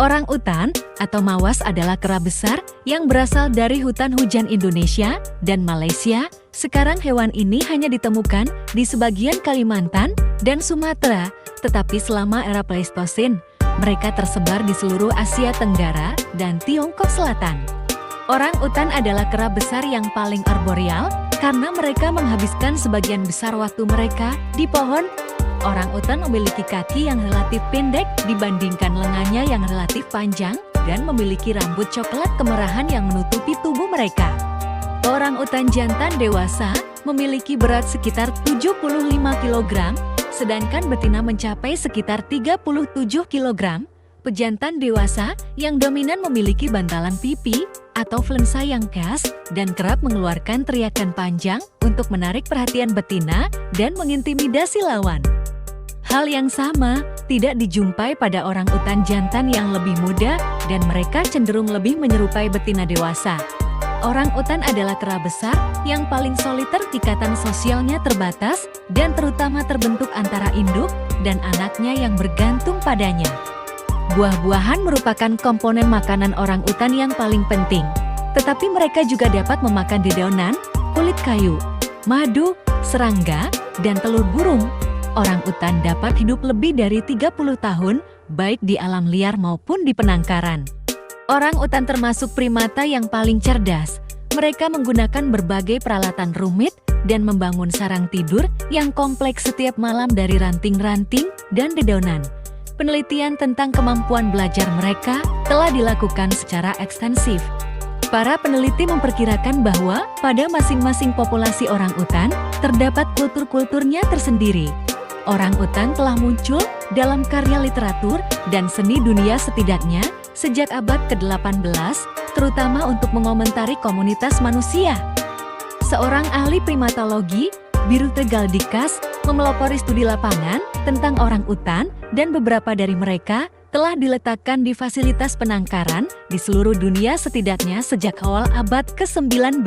Orang utan atau mawas adalah kera besar yang berasal dari hutan hujan Indonesia dan Malaysia. Sekarang hewan ini hanya ditemukan di sebagian Kalimantan dan Sumatera, tetapi selama era Pleistosen, mereka tersebar di seluruh Asia Tenggara dan Tiongkok Selatan. Orang utan adalah kera besar yang paling arboreal karena mereka menghabiskan sebagian besar waktu mereka di pohon. Orang utan memiliki kaki yang relatif pendek dibandingkan lengannya yang relatif panjang dan memiliki rambut coklat kemerahan yang menutupi tubuh mereka. Orang utan jantan dewasa memiliki berat sekitar 75 kg, sedangkan betina mencapai sekitar 37 kg. Pejantan dewasa yang dominan memiliki bantalan pipi atau flensa yang khas dan kerap mengeluarkan teriakan panjang untuk menarik perhatian betina dan mengintimidasi lawan. Hal yang sama tidak dijumpai pada orang utan jantan yang lebih muda dan mereka cenderung lebih menyerupai betina dewasa. Orang utan adalah kera besar yang paling soliter, ikatan sosialnya terbatas dan terutama terbentuk antara induk dan anaknya yang bergantung padanya. Buah-buahan merupakan komponen makanan orang utan yang paling penting, tetapi mereka juga dapat memakan dedaunan, kulit kayu, madu, serangga, dan telur burung. Orang utan dapat hidup lebih dari 30 tahun, baik di alam liar maupun di penangkaran. Orang utan termasuk primata yang paling cerdas. Mereka menggunakan berbagai peralatan rumit dan membangun sarang tidur yang kompleks setiap malam dari ranting-ranting dan dedaunan. Penelitian tentang kemampuan belajar mereka telah dilakukan secara ekstensif. Para peneliti memperkirakan bahwa pada masing-masing populasi orang utan terdapat kultur-kulturnya tersendiri. Orang utan telah muncul dalam karya literatur dan seni dunia setidaknya sejak abad ke-18, terutama untuk mengomentari komunitas manusia. Seorang ahli primatologi, Birute Galdikas, memelopori studi lapangan tentang orang utan dan beberapa dari mereka telah diletakkan di fasilitas penangkaran di seluruh dunia setidaknya sejak awal abad ke-19.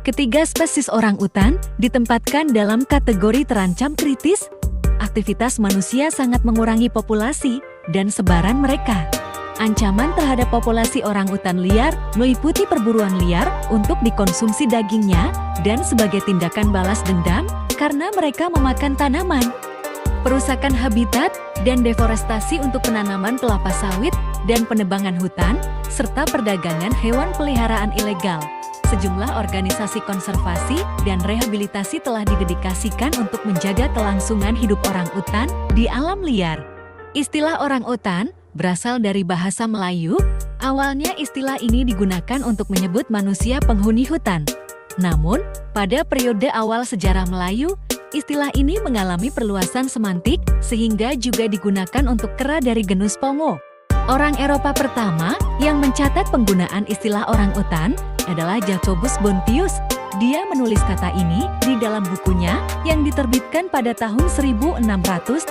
Ketiga spesies orang utan ditempatkan dalam kategori terancam kritis. Aktivitas manusia sangat mengurangi populasi dan sebaran mereka. Ancaman terhadap populasi orang utan liar meliputi perburuan liar untuk dikonsumsi dagingnya dan sebagai tindakan balas dendam karena mereka memakan tanaman. Perusakan habitat dan deforestasi untuk penanaman kelapa sawit dan penebangan hutan, serta perdagangan hewan peliharaan ilegal. Sejumlah organisasi konservasi dan rehabilitasi telah didedikasikan untuk menjaga kelangsungan hidup orang utan di alam liar. Istilah orang utan berasal dari bahasa Melayu. Awalnya istilah ini digunakan untuk menyebut manusia penghuni hutan. Namun, pada periode awal sejarah Melayu, istilah ini mengalami perluasan semantik sehingga juga digunakan untuk kera dari genus Pongo. Orang Eropa pertama yang mencatat penggunaan istilah orang utan adalah Jacobus Bontius. Dia menulis kata ini di dalam bukunya yang diterbitkan pada tahun 1631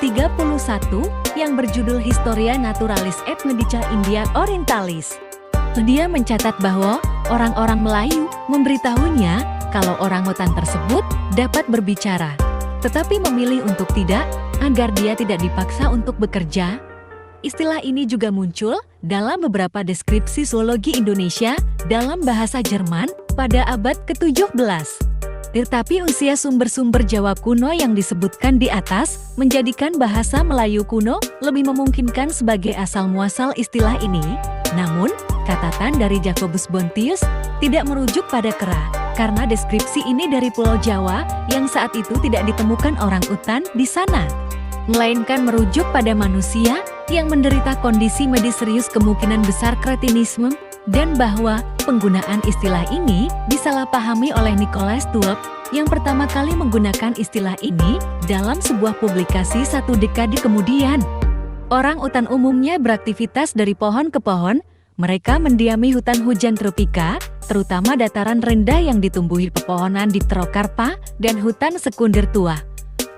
yang berjudul Historia Naturalis et Medica India Orientalis. Dia mencatat bahwa orang-orang Melayu memberitahunya kalau orang hutan tersebut dapat berbicara, tetapi memilih untuk tidak agar dia tidak dipaksa untuk bekerja. Istilah ini juga muncul dalam beberapa deskripsi zoologi Indonesia dalam bahasa Jerman pada abad ke-17. Tetapi usia sumber-sumber Jawa kuno yang disebutkan di atas menjadikan bahasa Melayu kuno lebih memungkinkan sebagai asal-muasal istilah ini. Namun, catatan dari Jacobus Bontius tidak merujuk pada kera, karena deskripsi ini dari Pulau Jawa yang saat itu tidak ditemukan orang utan di sana, melainkan merujuk pada manusia yang menderita kondisi medis serius, kemungkinan besar kretinisme, dan bahwa penggunaan istilah ini disalahpahami oleh Nicholas Tulp yang pertama kali menggunakan istilah ini dalam sebuah publikasi 1 dekade kemudian. Orang utan umumnya beraktivitas dari pohon ke pohon. Mereka mendiami hutan hujan tropika, terutama dataran rendah yang ditumbuhi pepohonan Dictrocarpa dan hutan sekunder tua.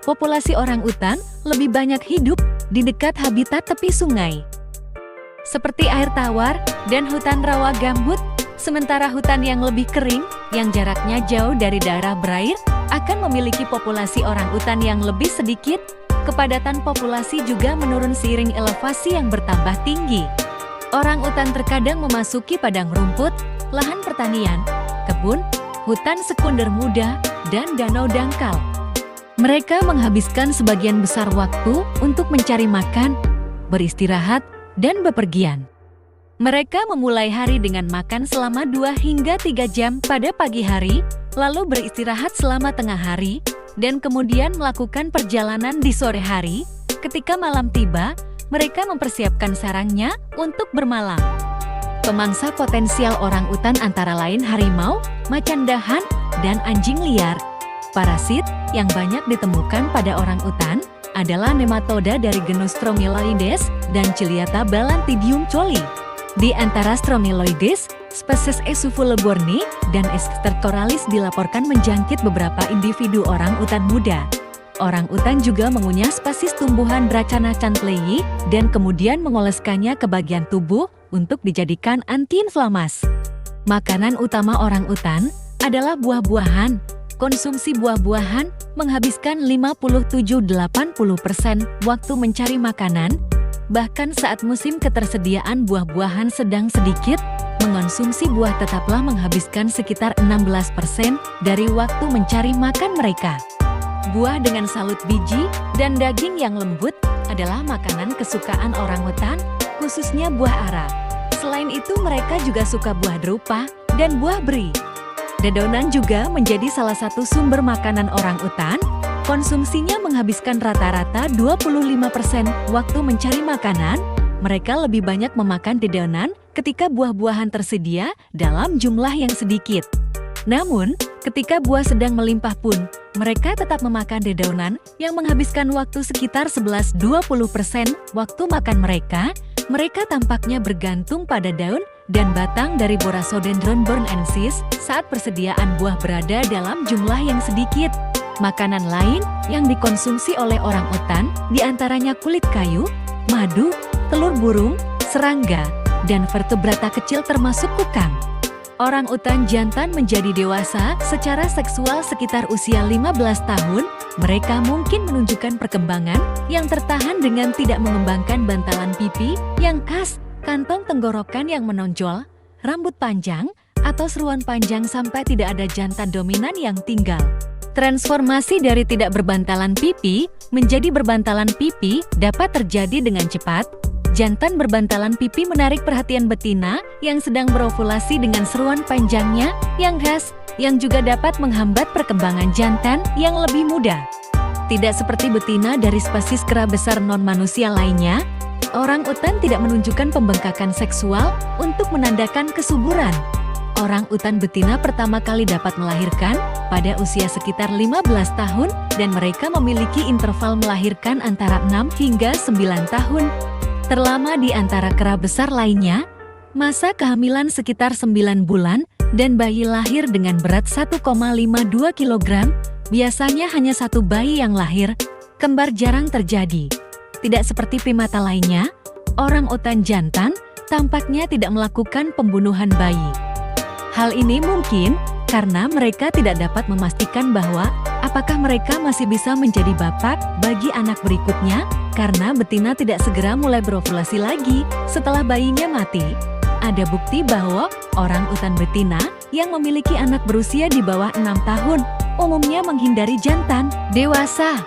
Populasi orang utan lebih banyak hidup di dekat habitat tepi sungai, seperti air tawar dan hutan rawa gambut, sementara hutan yang lebih kering, yang jaraknya jauh dari daerah berair, akan memiliki populasi orang utan yang lebih sedikit. Kepadatan populasi juga menurun seiring elevasi yang bertambah tinggi. Orang utan terkadang memasuki padang rumput, lahan pertanian, kebun, hutan sekunder muda, dan danau dangkal. Mereka menghabiskan sebagian besar waktu untuk mencari makan, beristirahat, dan bepergian. Mereka memulai hari dengan makan selama 2 hingga 3 jam pada pagi hari, lalu beristirahat selama tengah hari, dan kemudian melakukan perjalanan di sore hari. Ketika malam tiba, mereka mempersiapkan sarangnya untuk bermalam. Pemangsa potensial orang utan antara lain harimau, macan dahan, dan anjing liar. Parasit yang banyak ditemukan pada orang utan adalah nematoda dari genus Stromiloides dan Ciliata balantidium coli. Di antara Stromiloides, spesies Euphuleborni dan Eschtercoralis dilaporkan menjangkit beberapa individu orang utan muda. Orang utan juga mengunyah spesies tumbuhan Dracana chantlei dan kemudian mengoleskannya ke bagian tubuh untuk dijadikan antiinflamas. Makanan utama orang utan adalah buah-buahan. Konsumsi buah-buahan menghabiskan 57–80% waktu mencari makanan. Bahkan saat musim ketersediaan buah-buahan sedang sedikit, mengonsumsi buah tetaplah menghabiskan sekitar 16% dari waktu mencari makan mereka. Buah dengan salut biji dan daging yang lembut adalah makanan kesukaan orangutan, khususnya buah ara. Selain itu mereka juga suka buah drupa dan buah beri. Dedaunan juga menjadi salah satu sumber makanan orang utan. Konsumsinya menghabiskan rata-rata 25% waktu mencari makanan. Mereka lebih banyak memakan dedaunan ketika buah-buahan tersedia dalam jumlah yang sedikit. Namun, ketika buah sedang melimpah pun, mereka tetap memakan dedaunan yang menghabiskan waktu sekitar 11–20% waktu makan mereka. Mereka tampaknya bergantung pada daun dan batang dari Borasodendron burnnensis saat persediaan buah berada dalam jumlah yang sedikit. Makanan lain yang dikonsumsi oleh orang utan diantaranya kulit kayu, madu, telur burung, serangga, dan vertebrata kecil termasuk kukang. Orang utan jantan menjadi dewasa secara seksual sekitar usia 15 tahun. Mereka mungkin menunjukkan perkembangan yang tertahan dengan tidak mengembangkan bantalan pipi yang khas, kantong tenggorokan yang menonjol, rambut panjang, atau seruan panjang sampai tidak ada jantan dominan yang tinggal. Transformasi dari tidak berbantalan pipi menjadi berbantalan pipi dapat terjadi dengan cepat. Jantan berbantalan pipi menarik perhatian betina yang sedang berovulasi dengan seruan panjangnya yang khas, yang juga dapat menghambat perkembangan jantan yang lebih muda. Tidak seperti betina dari spesies kera besar non-manusia lainnya, orang utan tidak menunjukkan pembengkakan seksual untuk menandakan kesuburan. Orang utan betina pertama kali dapat melahirkan pada usia sekitar 15 tahun dan mereka memiliki interval melahirkan antara 6 hingga 9 tahun. Terlama di antara kera besar lainnya, masa kehamilan sekitar 9 bulan dan bayi lahir dengan berat 1,52 kg. Biasanya hanya satu bayi yang lahir, kembar jarang terjadi. Tidak seperti primata lainnya, orang utan jantan tampaknya tidak melakukan pembunuhan bayi. Hal ini mungkin karena mereka tidak dapat memastikan bahwa apakah mereka masih bisa menjadi bapak bagi anak berikutnya, karena betina tidak segera mulai berovulasi lagi setelah bayinya mati. Ada bukti bahwa orang utan betina yang memiliki anak berusia di bawah 6 tahun umumnya menghindari jantan dewasa.